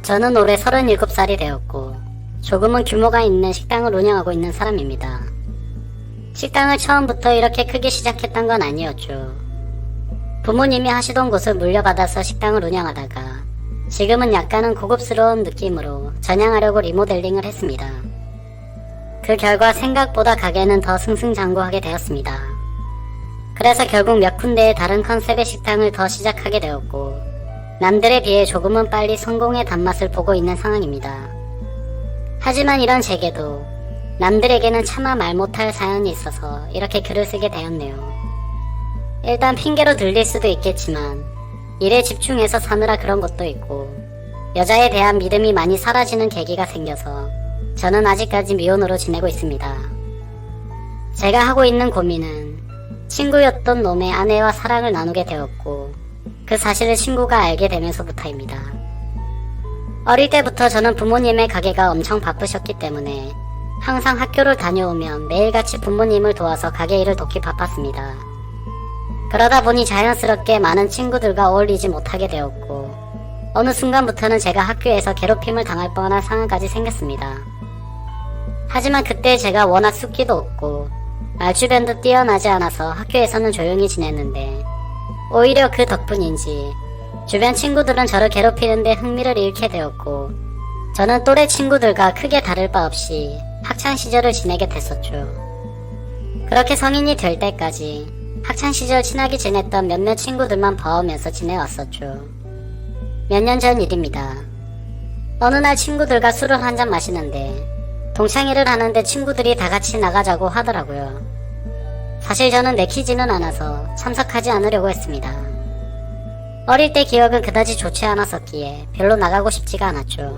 저는 올해 37살이 되었고 조금은 규모가 있는 식당을 운영하고 있는 사람입니다. 식당을 처음부터 이렇게 크게 시작했던 건 아니었죠. 부모님이 하시던 곳을 물려받아서 식당을 운영하다가 지금은 약간은 고급스러운 느낌으로 전향하려고 리모델링을 했습니다. 그 결과 생각보다 가게는 더 승승장구하게 되었습니다. 그래서 결국 몇 군데의 다른 컨셉의 식당을 더 시작하게 되었고 남들에 비해 조금은 빨리 성공의 단맛을 보고 있는 상황입니다. 하지만 이런 제게도 남들에게는 차마 말 못할 사연이 있어서 이렇게 글을 쓰게 되었네요. 일단 핑계로 들릴 수도 있겠지만 일에 집중해서 사느라 그런 것도 있고 여자에 대한 믿음이 많이 사라지는 계기가 생겨서 저는 아직까지 미혼으로 지내고 있습니다. 제가 하고 있는 고민은 친구였던 놈의 아내와 사랑을 나누게 되었고 그 사실을 친구가 알게 되면서부터입니다. 어릴 때부터 저는 부모님의 가게가 엄청 바쁘셨기 때문에 항상 학교를 다녀오면 매일같이 부모님을 도와서 가게 일을 돕기 바빴습니다. 그러다 보니 자연스럽게 많은 친구들과 어울리지 못하게 되었고 어느 순간부터는 제가 학교에서 괴롭힘을 당할 뻔한 상황까지 생겼습니다. 하지만 그때 제가 워낙 숫기도 없고 말주변도 뛰어나지 않아서 학교에서는 조용히 지냈는데 오히려 그 덕분인지 주변 친구들은 저를 괴롭히는데 흥미를 잃게 되었고 저는 또래 친구들과 크게 다를 바 없이 학창시절을 지내게 됐었죠. 그렇게 성인이 될 때까지 학창시절 친하게 지냈던 몇몇 친구들만 봐오면서 지내왔었죠. 몇 년 전 일입니다. 어느 날 친구들과 술을 한잔 마시는데 동창회를 하는데 친구들이 다같이 나가자고 하더라고요. 사실 저는 내키지는 않아서 참석하지 않으려고 했습니다. 어릴 때 기억은 그다지 좋지 않았었기에 별로 나가고 싶지가 않았죠.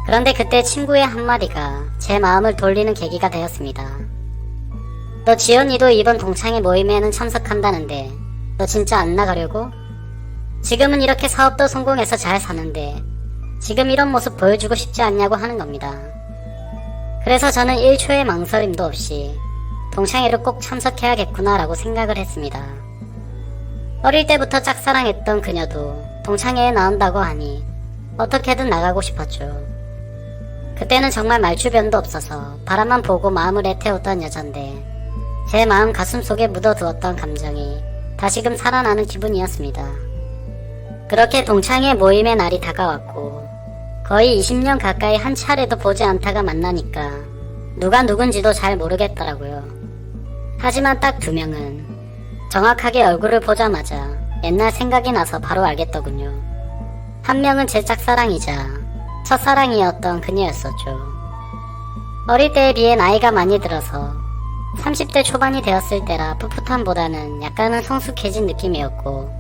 그런데 그때 친구의 한마디가 제 마음을 돌리는 계기가 되었습니다. 너 지연이도 이번 동창회 모임에는 참석한다는데 너 진짜 안 나가려고? 지금은 이렇게 사업도 성공해서 잘 사는데 지금 이런 모습 보여주고 싶지 않냐고 하는 겁니다. 그래서 저는 1초의 망설임도 없이 동창회를 꼭 참석해야겠구나 라고 생각을 했습니다. 어릴 때부터 짝사랑했던 그녀도 동창회에 나온다고 하니 어떻게든 나가고 싶었죠. 그때는 정말 말주변도 없어서 바람만 보고 마음을 애태웠던 여잔데 제 마음 가슴속에 묻어두었던 감정이 다시금 살아나는 기분이었습니다. 그렇게 동창회 모임의 날이 다가왔고 거의 20년 가까이 한 차례도 보지 않다가 만나니까 누가 누군지도 잘 모르겠더라고요. 하지만 딱 2명은 정확하게 얼굴을 보자마자 옛날 생각이 나서 바로 알겠더군요. 한 명은 제 짝사랑이자 첫사랑이었던 그녀였었죠. 어릴 때에 비해 나이가 많이 들어서 30대 초반이 되었을 때라 풋풋함보다는 약간은 성숙해진 느낌이었고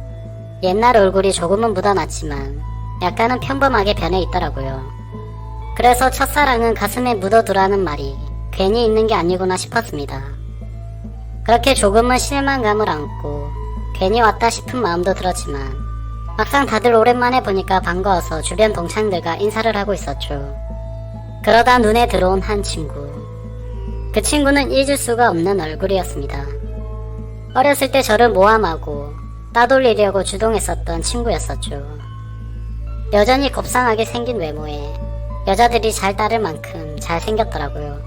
옛날 얼굴이 조금은 묻어났지만 약간은 평범하게 변해 있더라고요. 그래서 첫사랑은 가슴에 묻어두라는 말이 괜히 있는 게 아니구나 싶었습니다. 그렇게 조금은 실망감을 안고 괜히 왔다 싶은 마음도 들었지만 막상 다들 오랜만에 보니까 반가워서 주변 동창들과 인사를 하고 있었죠. 그러다 눈에 들어온 한 친구. 그 친구는 잊을 수가 없는 얼굴이었습니다. 어렸을 때 저를 모함하고 따돌리려고 주동했었던 친구였었죠. 여전히 곱상하게 생긴 외모에 여자들이 잘 따를 만큼 잘생겼더라고요.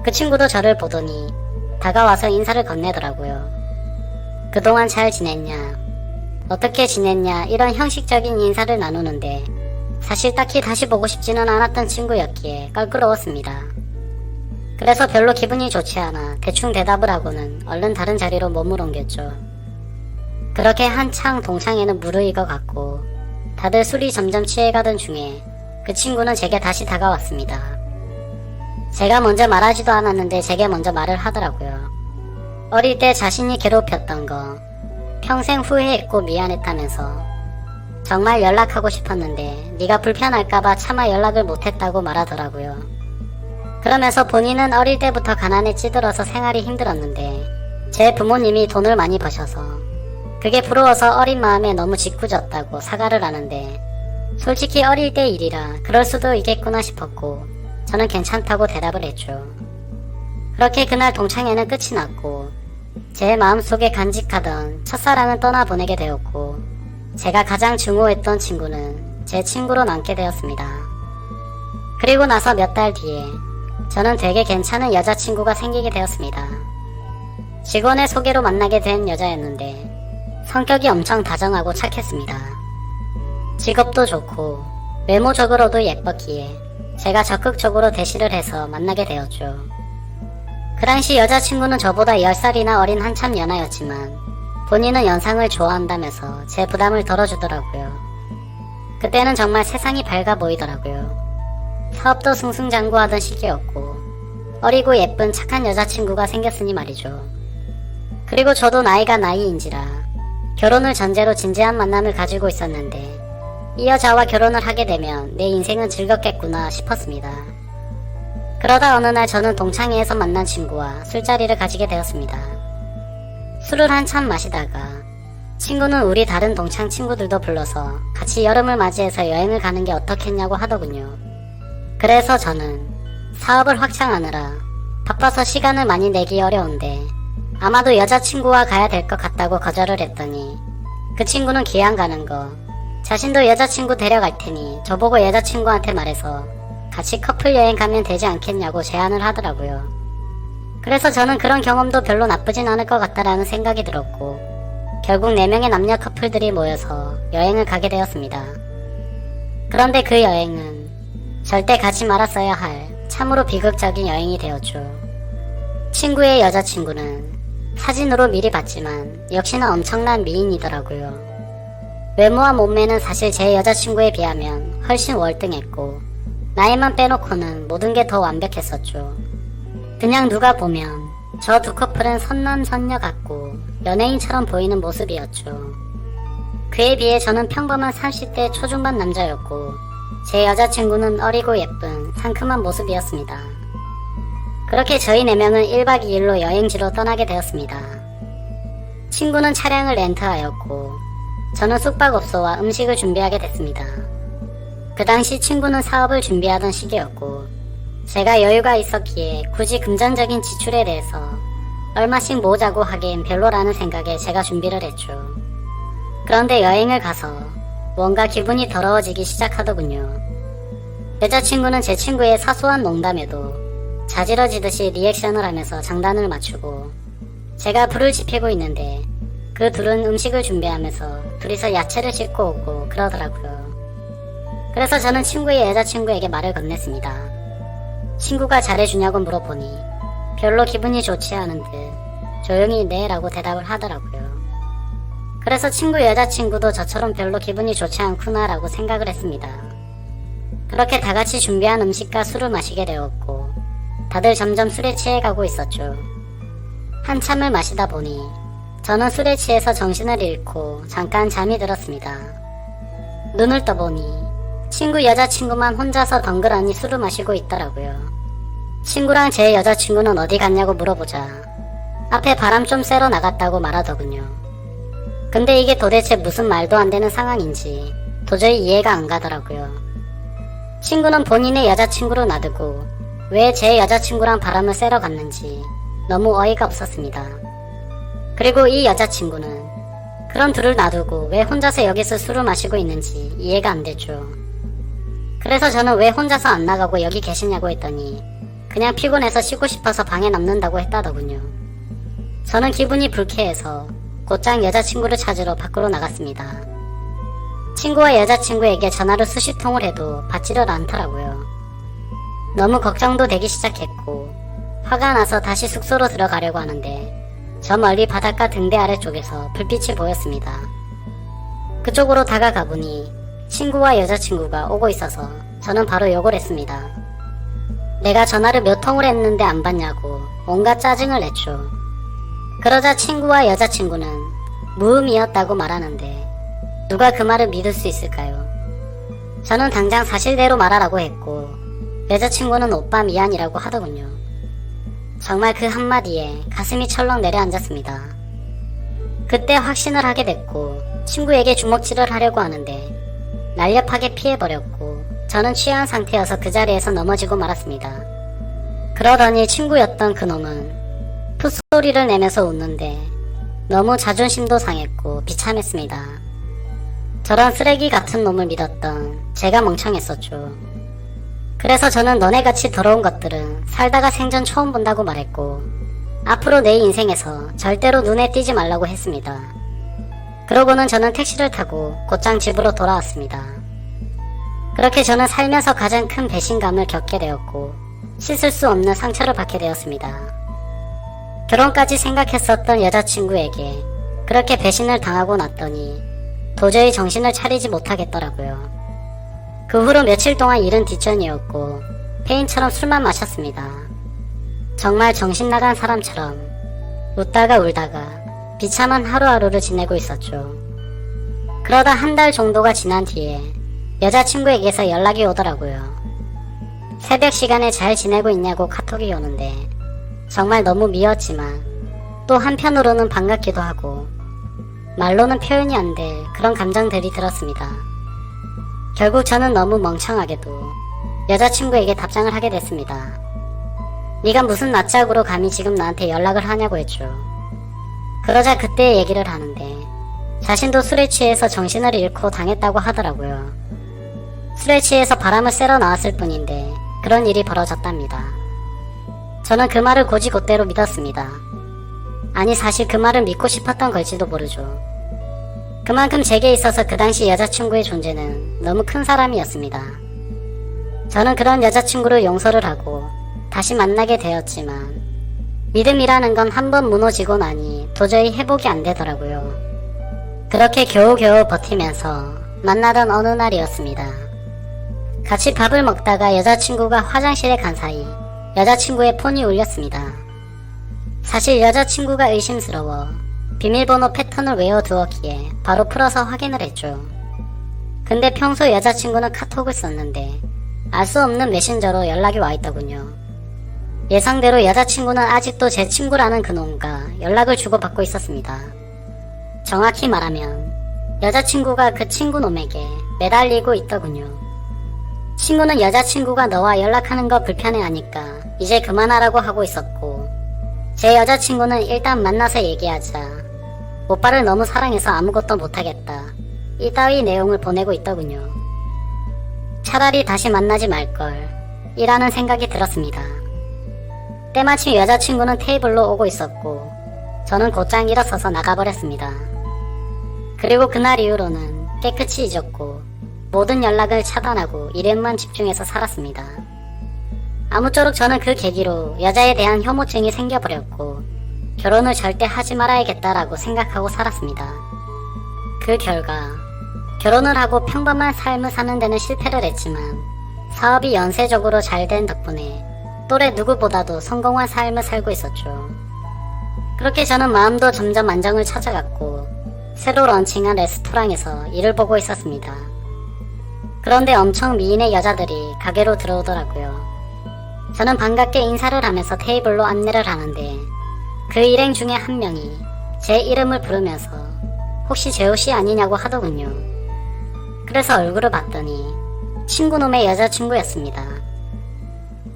그 친구도 저를 보더니 다가와서 인사를 건네더라고요. 그동안 잘 지냈냐? 어떻게 지냈냐? 이런 형식적인 인사를 나누는데 사실 딱히 다시 보고 싶지는 않았던 친구였기에 껄끄러웠습니다. 그래서 별로 기분이 좋지 않아 대충 대답을 하고는 얼른 다른 자리로 몸을 옮겼죠. 그렇게 한창 동창회는 무르익어 갔고 다들 술이 점점 취해가던 중에 그 친구는 제게 다시 다가왔습니다. 제가 먼저 말하지도 않았는데 제게 먼저 말을 하더라고요. 어릴 때 자신이 괴롭혔던 거 평생 후회했고 미안했다면서 정말 연락하고 싶었는데 네가 불편할까봐 차마 연락을 못했다고 말하더라고요. 그러면서 본인은 어릴 때부터 가난에 찌들어서 생활이 힘들었는데 제 부모님이 돈을 많이 버셔서 그게 부러워서 어린 마음에 너무 짓궂었다고 사과를 하는데 솔직히 어릴 때 일이라 그럴 수도 있겠구나 싶었고 저는 괜찮다고 대답을 했죠. 그렇게 그날 동창회는 끝이 났고 제 마음속에 간직하던 첫사랑은 떠나보내게 되었고 제가 가장 증오했던 친구는 제 친구로 남게 되었습니다. 그리고 나서 몇 달 뒤에 저는 되게 괜찮은 여자친구가 생기게 되었습니다. 직원의 소개로 만나게 된 여자였는데 성격이 엄청 다정하고 착했습니다. 직업도 좋고 외모적으로도 예뻤기에 제가 적극적으로 대시를 해서 만나게 되었죠. 그 당시 여자친구는 저보다 10살이나 어린 한참 연하였지만 본인은 연상을 좋아한다면서 제 부담을 덜어주더라고요. 그때는 정말 세상이 밝아 보이더라고요. 사업도 승승장구하던 시기였고 어리고 예쁜 착한 여자친구가 생겼으니 말이죠. 그리고 저도 나이가 나이인지라 결혼을 전제로 진지한 만남을 가지고 있었는데 이 여자와 결혼을 하게 되면 내 인생은 즐겁겠구나 싶었습니다. 그러다 어느 날 저는 동창회에서 만난 친구와 술자리를 가지게 되었습니다. 술을 한참 마시다가 친구는 우리 다른 동창 친구들도 불러서 같이 여름을 맞이해서 여행을 가는 게 어떻겠냐고 하더군요. 그래서 저는 사업을 확장하느라 바빠서 시간을 많이 내기 어려운데 아마도 여자친구와 가야 될 것 같다고 거절을 했더니 그 친구는 기왕 가는 거 자신도 여자친구 데려갈 테니 저보고 여자친구한테 말해서 같이 커플 여행 가면 되지 않겠냐고 제안을 하더라고요. 그래서 저는 그런 경험도 별로 나쁘진 않을 것 같다라는 생각이 들었고 결국 4명의 남녀 커플들이 모여서 여행을 가게 되었습니다. 그런데 그 여행은 절대 가지 말았어야 할 참으로 비극적인 여행이 되었죠. 친구의 여자친구는 사진으로 미리 봤지만 역시나 엄청난 미인이더라고요. 외모와 몸매는 사실 제 여자친구에 비하면 훨씬 월등했고 나이만 빼놓고는 모든 게 더 완벽했었죠. 그냥 누가 보면 저 두 커플은 선남선녀 같고 연예인처럼 보이는 모습이었죠. 그에 비해 저는 평범한 30대 초중반 남자였고 제 여자친구는 어리고 예쁜 상큼한 모습이었습니다. 그렇게 저희 4명은 1박 2일로 여행지로 떠나게 되었습니다. 친구는 차량을 렌트하였고 저는 숙박업소와 음식을 준비하게 됐습니다. 그 당시 친구는 사업을 준비하던 시기였고 제가 여유가 있었기에 굳이 금전적인 지출에 대해서 얼마씩 모으자고 하기엔 별로라는 생각에 제가 준비를 했죠. 그런데 여행을 가서 뭔가 기분이 더러워지기 시작하더군요. 여자친구는 제 친구의 사소한 농담에도 자지러지듯이 리액션을 하면서 장단을 맞추고 제가 불을 지피고 있는데 그 둘은 음식을 준비하면서 둘이서 야채를 싣고 오고 그러더라고요. 그래서 저는 친구의 여자친구에게 말을 건넸습니다. 친구가 잘해주냐고 물어보니 별로 기분이 좋지 않은 듯 조용히 네 라고 대답을 하더라고요. 그래서 친구 여자친구도 저처럼 별로 기분이 좋지 않구나 라고 생각을 했습니다. 그렇게 다같이 준비한 음식과 술을 마시게 되었고 다들 점점 술에 취해가고 있었죠. 한참을 마시다 보니 저는 술에 취해서 정신을 잃고 잠깐 잠이 들었습니다. 눈을 떠보니 친구 여자친구만 혼자서 덩그러니 술을 마시고 있더라고요. 친구랑 제 여자친구는 어디 갔냐고 물어보자 앞에 바람 좀 쐬러 나갔다고 말하더군요. 근데 이게 도대체 무슨 말도 안 되는 상황인지 도저히 이해가 안 가더라고요. 친구는 본인의 여자친구를 놔두고 왜 제 여자친구랑 바람을 쐬러 갔는지 너무 어이가 없었습니다. 그리고 이 여자친구는 그런 둘을 놔두고 왜 혼자서 여기서 술을 마시고 있는지 이해가 안 되죠. 그래서 저는 왜 혼자서 안 나가고 여기 계시냐고 했더니 그냥 피곤해서 쉬고 싶어서 방에 남는다고 했다더군요. 저는 기분이 불쾌해서 곧장 여자친구를 찾으러 밖으로 나갔습니다. 친구와 여자친구에게 전화를 수십 통을 해도 받지를 않더라고요. 너무 걱정도 되기 시작했고 화가 나서 다시 숙소로 들어가려고 하는데 저 멀리 바닷가 등대 아래쪽에서 불빛이 보였습니다. 그쪽으로 다가가 보니 친구와 여자친구가 오고 있어서 저는 바로 욕을 했습니다. 내가 전화를 몇 통을 했는데 안 받냐고 온갖 짜증을 냈죠. 그러자 친구와 여자친구는 무음이었다고 말하는데 누가 그 말을 믿을 수 있을까요? 저는 당장 사실대로 말하라고 했고 여자친구는 오빠 미안이라고 하더군요. 정말 그 한마디에 가슴이 철렁 내려앉았습니다. 그때 확신을 하게 됐고 친구에게 주먹질을 하려고 하는데 날렵하게 피해버렸고 저는 취한 상태여서 그 자리에서 넘어지고 말았습니다. 그러더니 친구였던 그놈은 풋소리를 내면서 웃는데 너무 자존심도 상했고 비참했습니다. 저런 쓰레기 같은 놈을 믿었던 제가 멍청했었죠. 그래서 저는 너네같이 더러운 것들은 살다가 생전 처음 본다고 말했고, 앞으로 내 인생에서 절대로 눈에 띄지 말라고 했습니다. 그러고는 저는 택시를 타고 곧장 집으로 돌아왔습니다. 그렇게 저는 살면서 가장 큰 배신감을 겪게 되었고, 씻을 수 없는 상처를 받게 되었습니다. 결혼까지 생각했었던 여자친구에게 그렇게 배신을 당하고 났더니 도저히 정신을 차리지 못하겠더라고요. 그 후로 며칠 동안 일은 뒷전이었고 페인처럼 술만 마셨습니다. 정말 정신 나간 사람처럼 웃다가 울다가 비참한 하루하루를 지내고 있었죠. 그러다 한 달 정도가 지난 뒤에 여자친구에게서 연락이 오더라고요. 새벽 시간에 잘 지내고 있냐고 카톡이 오는데 정말 너무 미웠지만 또 한편으로는 반갑기도 하고 말로는 표현이 안 될 그런 감정들이 들었습니다. 결국 저는 너무 멍청하게도 여자친구에게 답장을 하게 됐습니다. 네가 무슨 낯짝으로 감히 지금 나한테 연락을 하냐고 했죠. 그러자 그때 얘기를 하는데 자신도 술에 취해서 정신을 잃고 당했다고 하더라고요. 술에 취해서 바람을 쐬러 나왔을 뿐인데 그런 일이 벌어졌답니다. 저는 그 말을 곧이곧대로 믿었습니다. 아니 사실 그 말을 믿고 싶었던 걸지도 모르죠. 그만큼 제게 있어서 그 당시 여자친구의 존재는 너무 큰 사람이었습니다. 저는 그런 여자친구를 용서를 하고 다시 만나게 되었지만 믿음이라는 건 한번 무너지고 나니 도저히 회복이 안 되더라고요. 그렇게 겨우겨우 버티면서 만나던 어느 날이었습니다. 같이 밥을 먹다가 여자친구가 화장실에 간 사이 여자친구의 폰이 울렸습니다. 사실 여자친구가 의심스러워 비밀번호 패턴을 외워두었기에 바로 풀어서 확인을 했죠. 근데 평소 여자친구는 카톡을 썼는데 알 수 없는 메신저로 연락이 와 있더군요. 예상대로 여자친구는 아직도 제 친구라는 그놈과 연락을 주고받고 있었습니다. 정확히 말하면 여자친구가 그 친구놈에게 매달리고 있더군요. 친구는 여자친구가 너와 연락하는 거 불편해하니까 이제 그만하라고 하고 있었고, 제 여자친구는 일단 만나서 얘기하자, 오빠를 너무 사랑해서 아무것도 못하겠다, 이따위 내용을 보내고 있더군요. 차라리 다시 만나지 말걸 이라는 생각이 들었습니다. 때마침 여자친구는 테이블로 오고 있었고 저는 곧장 일어서서 나가버렸습니다. 그리고 그날 이후로는 깨끗이 잊었고 모든 연락을 차단하고 일에만 집중해서 살았습니다. 아무쪼록 저는 그 계기로 여자에 대한 혐오증이 생겨버렸고 결혼을 절대 하지 말아야겠다라고 생각하고 살았습니다. 그 결과 결혼을 하고 평범한 삶을 사는 데는 실패를 했지만 사업이 연쇄적으로 잘 된 덕분에 또래 누구보다도 성공한 삶을 살고 있었죠. 그렇게 저는 마음도 점점 안정을 찾아갔고 새로 런칭한 레스토랑에서 일을 보고 있었습니다. 그런데 엄청 미인의 여자들이 가게로 들어오더라고요. 저는 반갑게 인사를 하면서 테이블로 안내를 하는데 그 일행 중에 한 명이 제 이름을 부르면서 혹시 재호씨 아니냐고 하더군요. 그래서 얼굴을 봤더니 친구놈의 여자친구였습니다.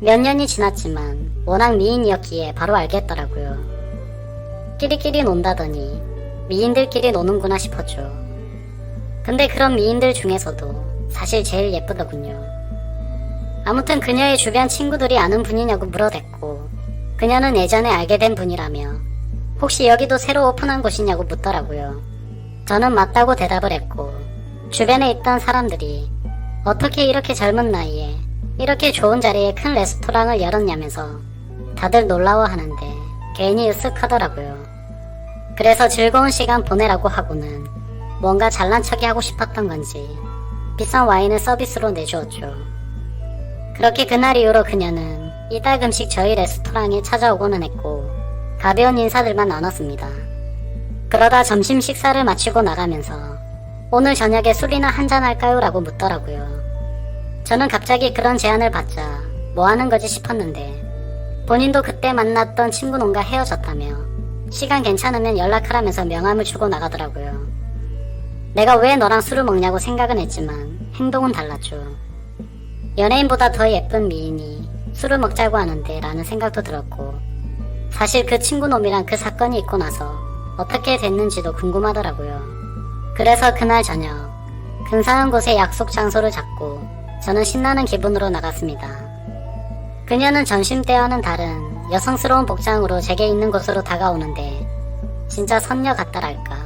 몇 년이 지났지만 워낙 미인이었기에 바로 알겠더라고요. 끼리끼리 논다더니 미인들끼리 노는구나 싶었죠. 근데 그런 미인들 중에서도 사실 제일 예쁘더군요. 아무튼 그녀의 주변 친구들이 아는 분이냐고 물어댔고 그녀는 예전에 알게 된 분이라며 혹시 여기도 새로 오픈한 곳이냐고 묻더라고요. 저는 맞다고 대답을 했고 주변에 있던 사람들이 어떻게 이렇게 젊은 나이에 이렇게 좋은 자리에 큰 레스토랑을 열었냐면서 다들 놀라워하는데 괜히 으쓱하더라고요. 그래서 즐거운 시간 보내라고 하고는 뭔가 잘난 척이 하고 싶었던 건지 비싼 와인을 서비스로 내주었죠. 그렇게 그날 이후로 그녀는 이따금씩 저희 레스토랑에 찾아오고는 했고 가벼운 인사들만 나눴습니다. 그러다 점심 식사를 마치고 나가면서 오늘 저녁에 술이나 한잔 할까요? 라고 묻더라고요. 저는 갑자기 그런 제안을 받자 뭐 하는 거지 싶었는데 본인도 그때 만났던 친구놈과 헤어졌다며 시간 괜찮으면 연락하라면서 명함을 주고 나가더라고요. 내가 왜 너랑 술을 먹냐고 생각은 했지만 행동은 달랐죠. 연예인보다 더 예쁜 미인이 술을 먹자고 하는데 라는 생각도 들었고 사실 그 친구놈이랑 그 사건이 있고 나서 어떻게 됐는지도 궁금하더라고요. 그래서 그날 저녁 근사한 곳에 약속 장소를 잡고 저는 신나는 기분으로 나갔습니다. 그녀는 점심때와는 다른 여성스러운 복장으로 제게 있는 곳으로 다가오는데 진짜 선녀 같다랄까.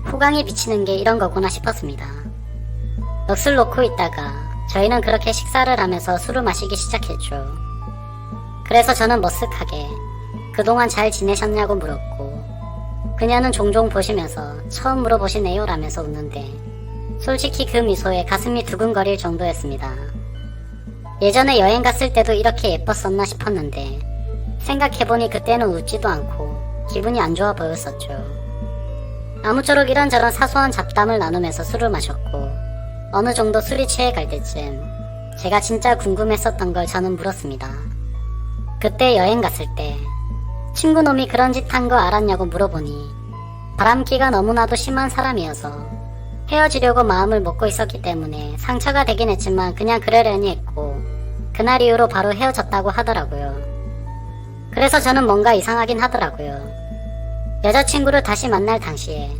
후광이 비치는 게 이런 거구나 싶었습니다. 넋을 놓고 있다가 저희는 그렇게 식사를 하면서 술을 마시기 시작했죠. 그래서 저는 머쓱하게 그동안 잘 지내셨냐고 물었고 그녀는 종종 보시면서 처음 물어보시네요 라면서 웃는데 솔직히 그 미소에 가슴이 두근거릴 정도였습니다. 예전에 여행 갔을 때도 이렇게 예뻤었나 싶었는데 생각해보니 그때는 웃지도 않고 기분이 안 좋아 보였었죠. 아무쪼록 이런저런 사소한 잡담을 나누면서 술을 마셨고 어느 정도 술이 취해갈 때쯤 제가 진짜 궁금했었던 걸 저는 물었습니다. 그때 여행 갔을 때 친구놈이 그런 짓 한 거 알았냐고 물어보니 바람기가 너무나도 심한 사람이어서 헤어지려고 마음을 먹고 있었기 때문에 상처가 되긴 했지만 그냥 그러려니 했고 그날 이후로 바로 헤어졌다고 하더라고요. 그래서 저는 뭔가 이상하긴 하더라고요. 여자친구를 다시 만날 당시에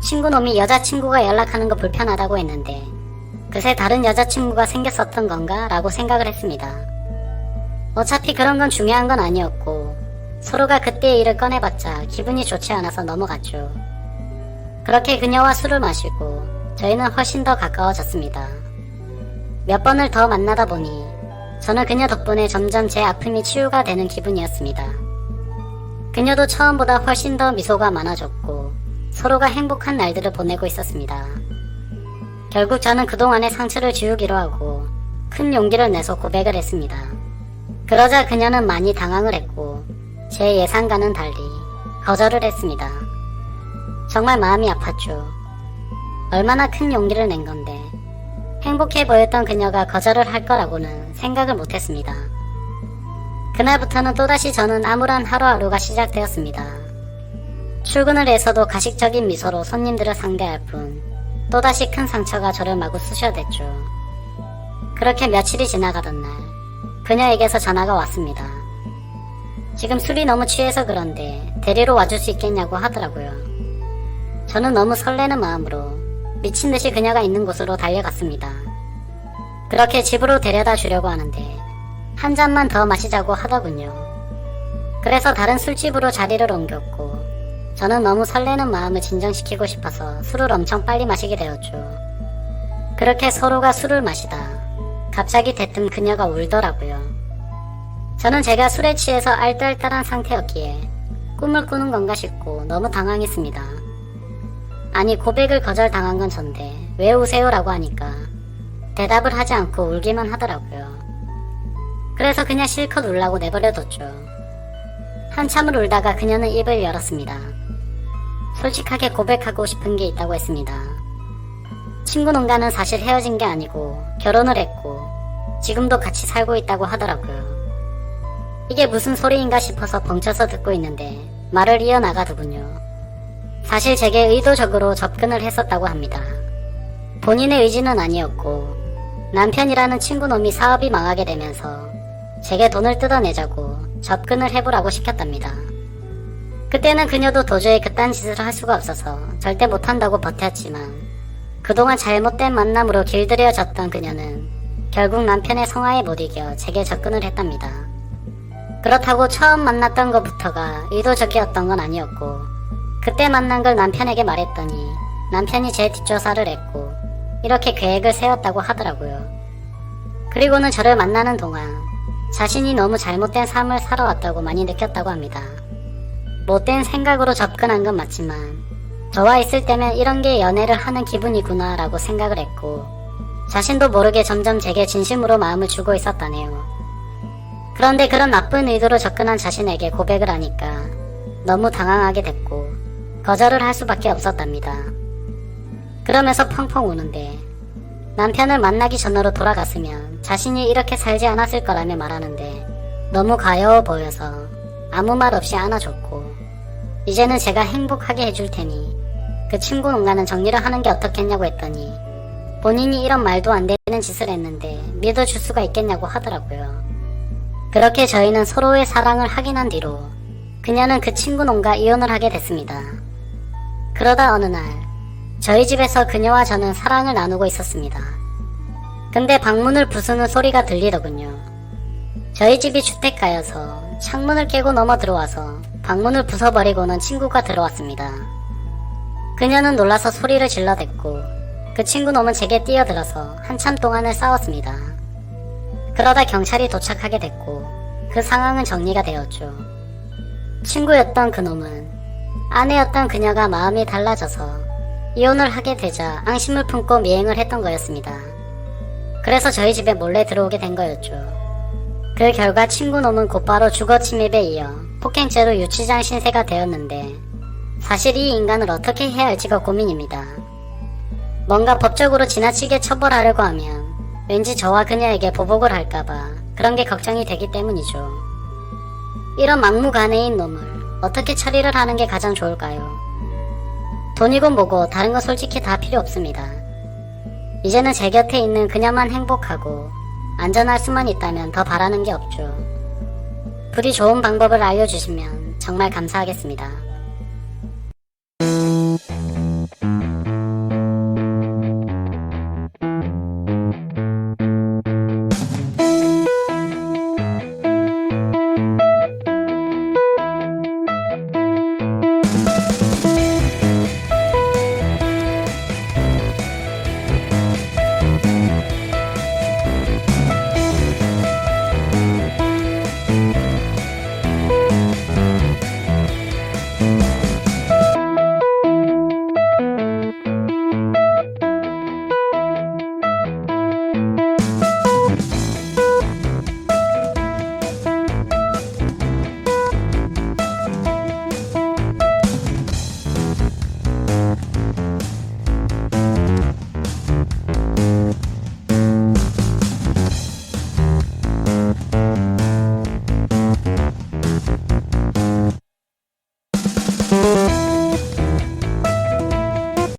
친구놈이 여자친구가 연락하는 거 불편하다고 했는데 그새 다른 여자친구가 생겼었던 건가? 라고 생각을 했습니다. 어차피 그런 건 중요한 건 아니었고 서로가 그때의 일을 꺼내봤자 기분이 좋지 않아서 넘어갔죠. 그렇게 그녀와 술을 마시고 저희는 훨씬 더 가까워졌습니다. 몇 번을 더 만나다 보니 저는 그녀 덕분에 점점 제 아픔이 치유가 되는 기분이었습니다. 그녀도 처음보다 훨씬 더 미소가 많아졌고 서로가 행복한 날들을 보내고 있었습니다. 결국 저는 그동안의 상처를 지우기로 하고 큰 용기를 내서 고백을 했습니다. 그러자 그녀는 많이 당황을 했고 제 예상과는 달리 거절을 했습니다. 정말 마음이 아팠죠. 얼마나 큰 용기를 낸 건데 행복해 보였던 그녀가 거절을 할 거라고는 생각을 못했습니다. 그날부터는 또다시 저는 암울한 하루하루가 시작되었습니다. 출근을 해서도 가식적인 미소로 손님들을 상대할 뿐 또다시 큰 상처가 저를 마구 쑤셔댔죠. 그렇게 며칠이 지나가던 날 그녀에게서 전화가 왔습니다. 지금 술이 너무 취해서 그런데 데리러 와줄 수 있겠냐고 하더라고요. 저는 너무 설레는 마음으로 미친듯이 그녀가 있는 곳으로 달려갔습니다. 그렇게 집으로 데려다 주려고 하는데 한 잔만 더 마시자고 하더군요. 그래서 다른 술집으로 자리를 옮겼고 저는 너무 설레는 마음을 진정시키고 싶어서 술을 엄청 빨리 마시게 되었죠. 그렇게 서로가 술을 마시다 갑자기 대뜸 그녀가 울더라고요. 저는 제가 술에 취해서 알딸딸한 상태였기에 꿈을 꾸는 건가 싶고 너무 당황했습니다. 아니 고백을 거절당한 건 전데 왜 우세요? 라고 하니까 대답을 하지 않고 울기만 하더라고요. 그래서 그냥 실컷 울라고 내버려뒀죠. 한참을 울다가 그녀는 입을 열었습니다. 솔직하게 고백하고 싶은 게 있다고 했습니다. 친구놈과는 사실 헤어진 게 아니고 결혼을 했고 지금도 같이 살고 있다고 하더라고요. 이게 무슨 소리인가 싶어서 벙쳐서 듣고 있는데 말을 이어나가더군요. 사실 제게 의도적으로 접근을 했었다고 합니다. 본인의 의지는 아니었고 남편이라는 친구놈이 사업이 망하게 되면서 제게 돈을 뜯어내자고 접근을 해보라고 시켰답니다. 그때는 그녀도 도저히 그딴 짓을 할 수가 없어서 절대 못한다고 버텼지만 그동안 잘못된 만남으로 길들여졌던 그녀는 결국 남편의 성화에 못 이겨 제게 접근을 했답니다. 그렇다고 처음 만났던 것부터가 의도적이었던 건 아니었고 그때 만난 걸 남편에게 말했더니 남편이 제 뒷조사를 했고 이렇게 계획을 세웠다고 하더라고요. 그리고는 저를 만나는 동안 자신이 너무 잘못된 삶을 살아왔다고 많이 느꼈다고 합니다. 못된 생각으로 접근한 건 맞지만 저와 있을 때면 이런 게 연애를 하는 기분이구나 라고 생각을 했고 자신도 모르게 점점 제게 진심으로 마음을 주고 있었다네요. 그런데 그런 나쁜 의도로 접근한 자신에게 고백을 하니까 너무 당황하게 됐고 거절을 할 수밖에 없었답니다. 그러면서 펑펑 우는데 남편을 만나기 전으로 돌아갔으면 자신이 이렇게 살지 않았을 거라며 말하는데 너무 가여워 보여서 아무 말 없이 안아줬고 이제는 제가 행복하게 해줄 테니 그 친구놈과는 정리를 하는 게 어떻겠냐고 했더니 본인이 이런 말도 안 되는 짓을 했는데 믿어줄 수가 있겠냐고 하더라고요. 그렇게 저희는 서로의 사랑을 확인한 뒤로 그녀는 그 친구놈과 이혼을 하게 됐습니다. 그러다 어느 날 저희 집에서 그녀와 저는 사랑을 나누고 있었습니다. 근데 방문을 부수는 소리가 들리더군요. 저희 집이 주택가여서 창문을 깨고 넘어 들어와서 방문을 부숴버리고는 친구가 들어왔습니다. 그녀는 놀라서 소리를 질러댔고 그 친구 놈은 제게 뛰어들어서 한참 동안을 싸웠습니다. 그러다 경찰이 도착하게 됐고 그 상황은 정리가 되었죠. 친구였던 그 놈은 아내였던 그녀가 마음이 달라져서 이혼을 하게 되자 앙심을 품고 미행을 했던 거였습니다. 그래서 저희 집에 몰래 들어오게 된 거였죠. 그 결과 친구 놈은 곧바로 주거 침입에 이어 폭행죄로 유치장 신세가 되었는데 사실 이 인간을 어떻게 해야 할지가 고민입니다. 뭔가 법적으로 지나치게 처벌하려고 하면 왠지 저와 그녀에게 보복을 할까봐 그런 게 걱정이 되기 때문이죠. 이런 막무가내인 놈을 어떻게 처리를 하는 게 가장 좋을까요? 돈이고 뭐고 다른 거 솔직히 다 필요 없습니다. 이제는 제 곁에 있는 그녀만 행복하고 안전할 수만 있다면 더 바라는 게 없죠. 부디 좋은 방법을 알려주시면 정말 감사하겠습니다.